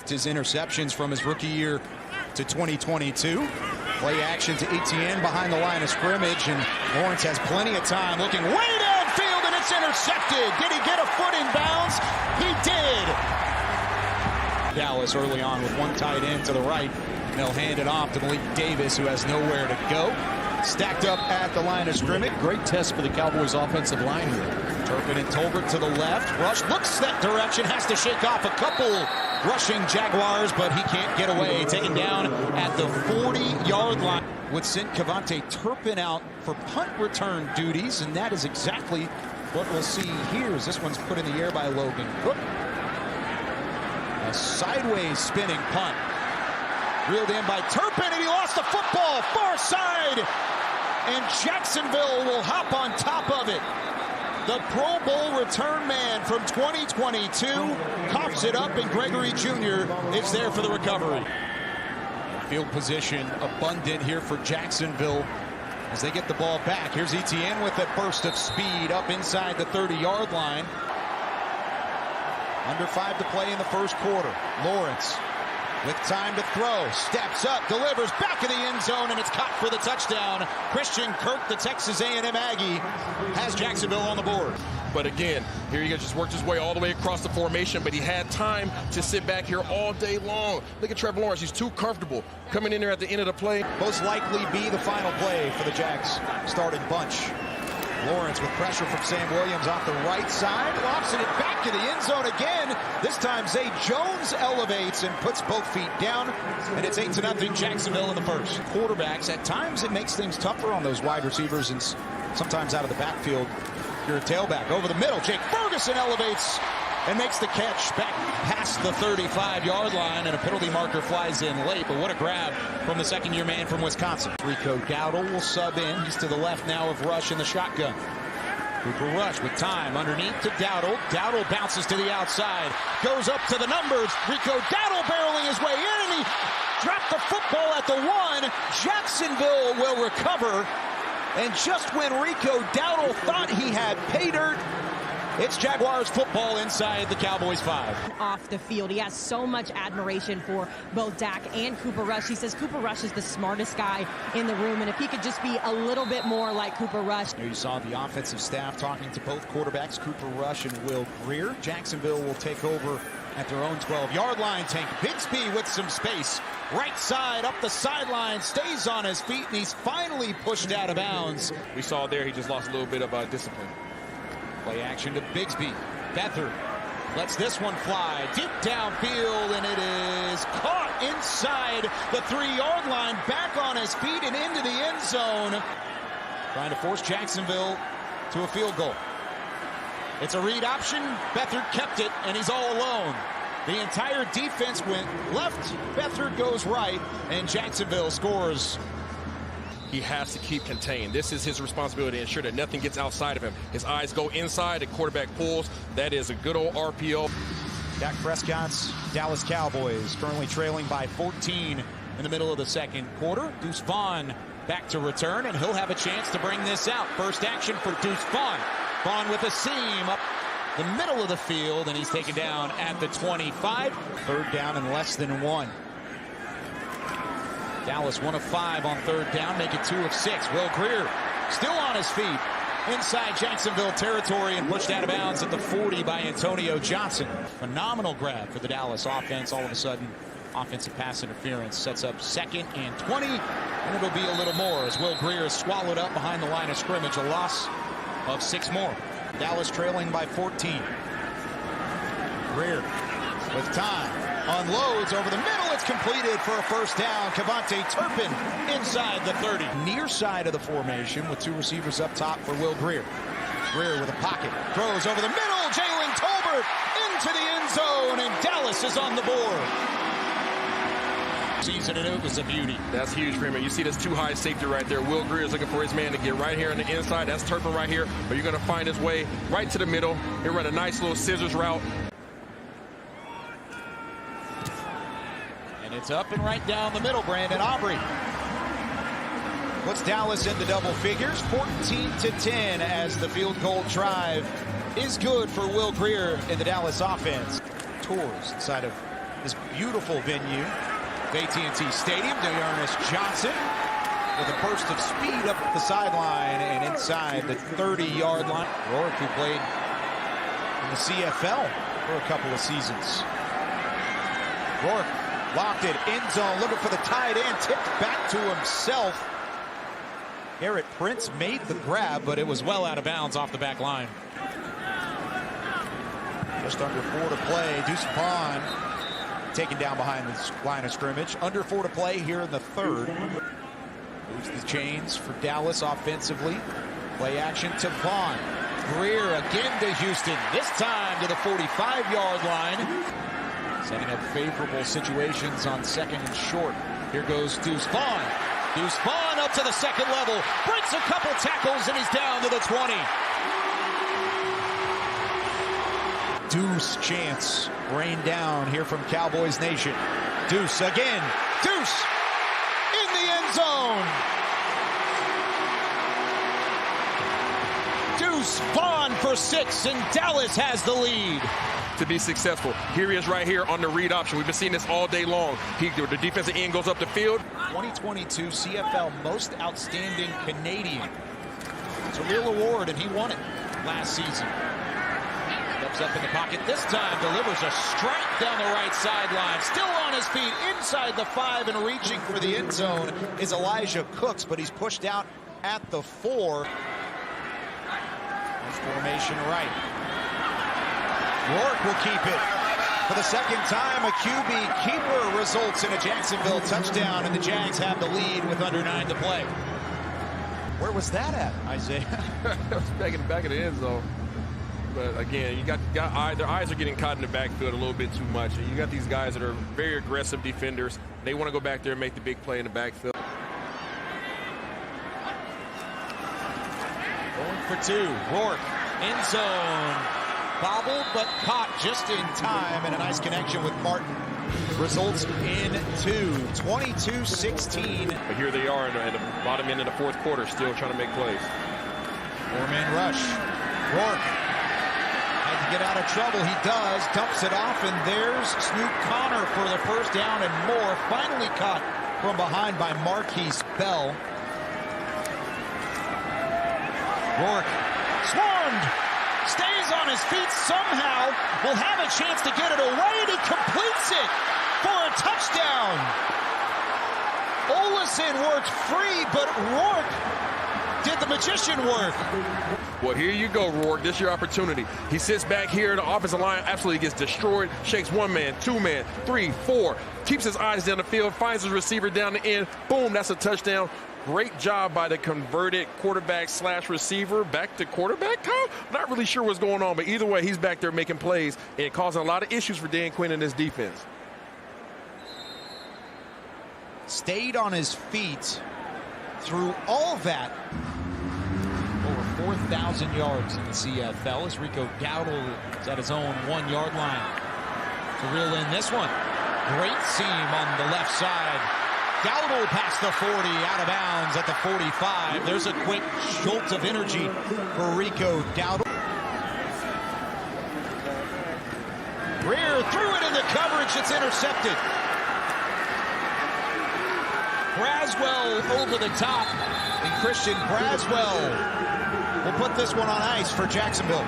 flipped his interceptions from his rookie year to 2022. Play action to Etienne behind the line of scrimmage, and Lawrence has plenty of time looking way downfield, and it's intercepted. Did he get a foot in bounds? He did. Dallas early on with one tight end to the right. And they'll hand it off to Malik Davis, who has nowhere to go. Stacked up at the line of scrimmage. Great test for the Cowboys offensive line here. Turpin and Tolbert to the left. Rush looks that direction, has to shake off a couple rushing Jaguars, but he can't get away. Taken down at the 40-yard line. Would send Cavante Turpin out for punt return duties, and that is exactly what we'll see here as this one's put in the air by Logan Cook. A sideways spinning punt. Reeled in by Turpin, and he lost the football. Far side. And Jacksonville will hop on top of it. The Pro Bowl return man from 2022 coughs it up, and Gregory Jr. is there for the recovery. Field position abundant here for Jacksonville as they get the ball back. Here's Etienne with a burst of speed up inside the 30-yard line. Under 5 to play in the first quarter. Lawrence with time to throw, steps up, delivers back in the end zone, and it's caught for the touchdown. Christian Kirk, the Texas A&M Aggie, has Jacksonville on the board. But again, here he just worked his way all the way across the formation, but he had time to sit back here all day long. Look at Trevor Lawrence. He's too comfortable coming in there at the end of the play. Most likely be the final play for the Jags starting bunch. Lawrence with pressure from Sam Williams off the right side, lofts it back in the end zone again. This time Zay Jones elevates and puts both feet down, and it's 8-0 Jacksonville in the first. Quarterbacks, at times it makes things tougher on those wide receivers, and sometimes out of the backfield. You're a tailback over the middle. Jake Ferguson elevates and makes the catch back past the 35-yard line, and a penalty marker flies in late, but what a grab from the second-year man from Wisconsin. Rico Dowdle will sub in. He's to the left now of Rush in the shotgun. Cooper Rush with time underneath to Dowdle. Dowdle bounces to the outside, goes up to the numbers. Rico Dowdle barreling his way in, and he dropped the football at the 1. Jacksonville will recover, and just when Rico Dowdle thought he had pay dirt, it's Jaguars football inside the Cowboys 5. Off the field, he has so much admiration for both Dak and Cooper Rush. He says Cooper Rush is the smartest guy in the room, and if he could just be a little bit more like Cooper Rush. You saw the offensive staff talking to both quarterbacks, Cooper Rush and Will Grier. Jacksonville will take over at their own 12-yard line. Tank Bigsby with some space. Right side, up the sideline, stays on his feet, and he's finally pushed out of bounds. We saw there he just lost a little bit of discipline. Play action to Bigsby. Beathard lets this one fly deep downfield, and it is caught inside the 3-yard line, back on his feet and into the end zone. Trying to force Jacksonville to a field goal. It's a read option. Beathard kept it, and he's all alone. The entire defense went left. Beathard goes right, and Jacksonville scores. He has to keep contained. This is his responsibility to ensure that nothing gets outside of him. His eyes go inside, the quarterback pulls. That is a good old RPO. Dak Prescott's Dallas Cowboys currently trailing by 14 in the middle of the second quarter. Deuce Vaughn back to return, and he'll have a chance to bring this out. First action for Deuce Vaughn. Vaughn with a seam up the middle of the field, and he's taken down at the 25. Third down and less than 1. Dallas 1 of 5 on third down, make it 2 of 6. Will Grier still on his feet inside Jacksonville territory and pushed out of bounds at the 40 by Antonio Johnson. Phenomenal grab for the Dallas offense. All of a sudden, offensive pass interference sets up 2nd and 20, and it'll be a little more as Will Grier is swallowed up behind the line of scrimmage. A loss of 6 more. Dallas trailing by 14. Grier with time. Unloads over the middle. It's completed for a first down. Cavante Turpin inside the 30. Near side of the formation with 2 receivers up top for Will Grier. Grier with a pocket. Throws over the middle. Jalen Tolbert into the end zone, and Dallas is on the board. Season, and it was a beauty. That's huge for him. You see this too high safety right there. Will Grier is looking for his man to get right here on the inside. That's Turpin right here. But you're going to find his way right to the middle. He'll run a nice little scissors route. It's up and right down the middle. Brandon Aubrey puts Dallas into double figures, 14-10, as the field goal drive is good for Will Grier in the Dallas offense. Tours inside of this beautiful venue of AT&T Stadium. Dearness Johnson with a burst of speed up the sideline and inside the 30-yard line. Rourke, who played in the CFL for a couple of seasons. Rourke locked it, end zone, looking for the tight end, tipped back to himself. Garrett Prince made the grab, but it was well out of bounds off the back line. Just under 4 to play. Deuce Vaughn taken down behind the line of scrimmage. Under 4 to play here in the third. Moves the chains for Dallas offensively. Play action to Vaughn. Greer again to Houston. This time to the 45-yard line. Setting up favorable situations on second and short. Here goes Deuce Vaughn. Deuce Vaughn up to the second level. Breaks a couple tackles and he's down to the 20. Deuce chance rained down here from Cowboys Nation. Deuce again. Deuce in the end zone. Deuce Vaughn for 6, and Dallas has the lead. To be successful. Here he is right here on the read option. We've been seeing this all day long. The defensive end goes up the field. 2022 CFL Most Outstanding Canadian. It's a real award, and he won it last season. Steps up in the pocket this time, delivers a strike down the right sideline. Still on his feet inside the 5 and reaching for the end zone is Elijah Cooks, but he's pushed out at the 4. Formation right. Rourke will keep it. For the second time, a QB keeper results in a Jacksonville touchdown, and the Jags have the lead with under 9 to play. Where was that at, Isaiah? It was back in the end zone. But again, you got their eyes are getting caught in the backfield a little bit too much. And you got these guys that are very aggressive defenders. They want to go back there and make the big play in the backfield. Going for 2. Rourke, end zone. Bobbled, but caught just in time, and a nice connection with Martin results in 2. 22-16. But here they are at the bottom end of the fourth quarter, still trying to make plays. 4-man rush. Rourke had to get out of trouble. He does. Dumps it off, and there's Snoop Connor for the first down and more. Finally caught from behind by Marquise Bell. Rourke swarmed. Stays on his feet somehow. Will have a chance to get it away, and he completes it for a touchdown. Olesen worked free, but Rourke did the magician work. Well, here you go, Rourke. This is your opportunity. He sits back here. The offensive line absolutely gets destroyed. Shakes 1 man, 2 man, 3, 4. Keeps his eyes down the field. Finds his receiver down the end. Boom, that's a touchdown. Great job by the converted quarterback / receiver. Back to quarterback, Kyle? Not really sure what's going on, but either way, he's back there making plays and causing a lot of issues for Dan Quinn and his defense. Stayed on his feet through all that. Over 4,000 yards in the CFL as Rico Dowdle is at his own 1-yard line to reel in this one. Great seam on the left side. Dowdle past the 40, out of bounds at the 45. There's a quick jolt of energy for Rico Dowdle. Greer threw it in the coverage. It's intercepted. Braswell over the top, and Christian Braswell will put this one on ice for Jacksonville.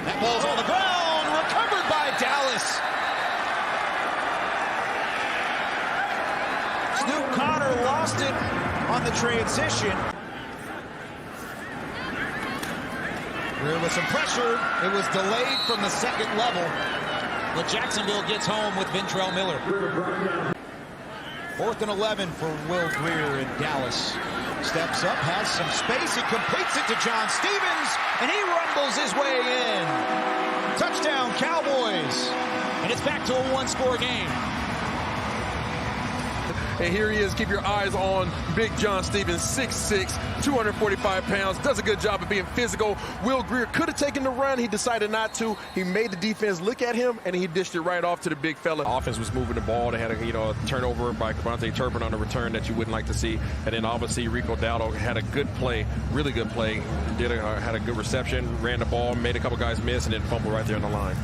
That ball's on the ground, recovered by Dallas. Snoop Connor lost it on the transition. Greer with some pressure. It was delayed from the second level. But Jacksonville gets home with Ventrell Miller. 4th and 11 for Will Greer in Dallas. Steps up, has some space, he completes it to John Stevens, and he rumbles his way in. Touchdown, Cowboys. And it's back to a 1-score game. And here he is. Keep your eyes on Big John Stevens, 6'6", 245 pounds. Does a good job of being physical. Will Greer could have taken the run. He decided not to. He made the defense look at him, and he dished it right off to the big fella. Offense was moving the ball. They had a turnover by Devontae Turpin on the return that you wouldn't like to see. And then obviously Rico Dowdle had a good play, really good play. Had a good reception, ran the ball, made a couple guys miss, and then fumbled right there on the line.